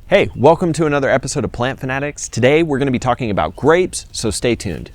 Hey, welcome to another episode of Plant Fanatics. Today we're going to be talking about grapes, so stay tuned.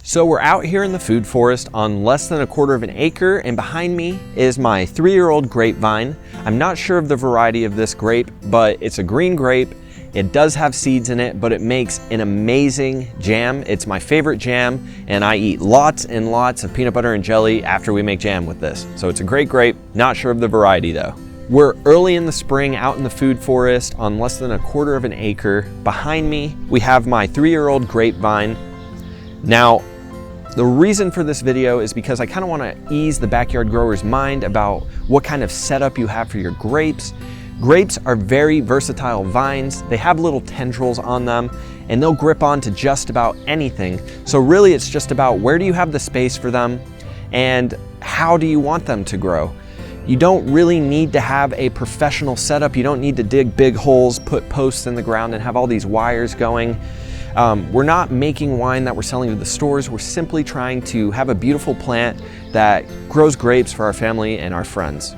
So we're out here in the food forest on less than a quarter of an acre, and behind me is my 3-year-old grapevine. I'm not sure of the variety of this grape, but it's a green grape. It does have seeds in it, but it makes an amazing jam. It's my favorite jam, and I eat lots and lots of peanut butter and jelly after we make jam with this. So it's a great grape, not sure of the variety though. We're early in the spring out in the food forest on less than a quarter of an acre. Behind me, we have my 3-year-old grapevine. Now, the reason for this video is because I kind of want to ease the backyard grower's mind about what kind of setup you have for your grapes. Grapes are very versatile vines. They have little tendrils on them and they'll grip onto just about anything. So really it's just about where do you have the space for them and how do you want them to grow. You don't really need to have a professional setup. You don't need to dig big holes, put posts in the ground and have all these wires going. We're not making wine that we're selling to the stores. We're simply trying to have a beautiful plant that grows grapes for our family and our friends.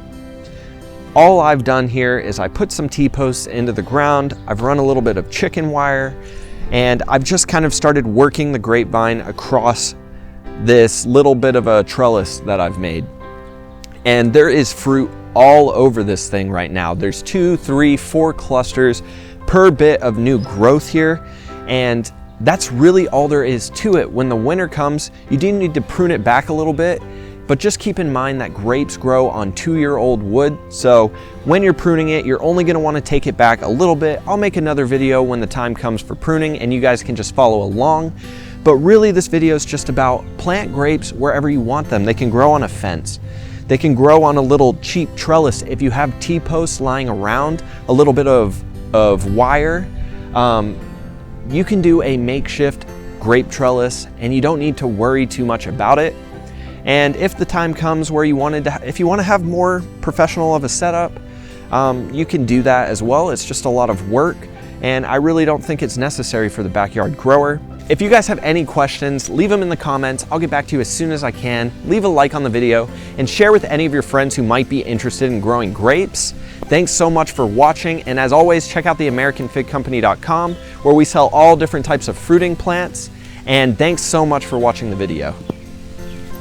All I've done here is I put some T-posts into the ground, I've run a little bit of chicken wire, and I've just kind of started working the grapevine across this little bit of a trellis that I've made. And there is fruit all over this thing right now. There's 2, 3, 4 clusters per bit of new growth here, and that's really all there is to it. When the winter comes, you do need to prune it back a little bit, but just keep in mind that grapes grow on 2-year-old wood. So when you're pruning it, you're only gonna wanna take it back a little bit. I'll make another video when the time comes for pruning and you guys can just follow along. But really this video is just about plant grapes wherever you want them. They can grow on a fence. They can grow on a little cheap trellis. If you have T-posts lying around, a little bit of wire, you can do a makeshift grape trellis and you don't need to worry too much about it. And if the time comes where if you want to have more professional of a setup, you can do that as well. It's just a lot of work, and I really don't think it's necessary for the backyard grower. If you guys have any questions, leave them in the comments. I'll get back to you as soon as I can. Leave a like on the video and share with any of your friends who might be interested in growing grapes. Thanks so much for watching, and as always, check out the AmericanFigCompany.com where we sell all different types of fruiting plants. And thanks so much for watching the video.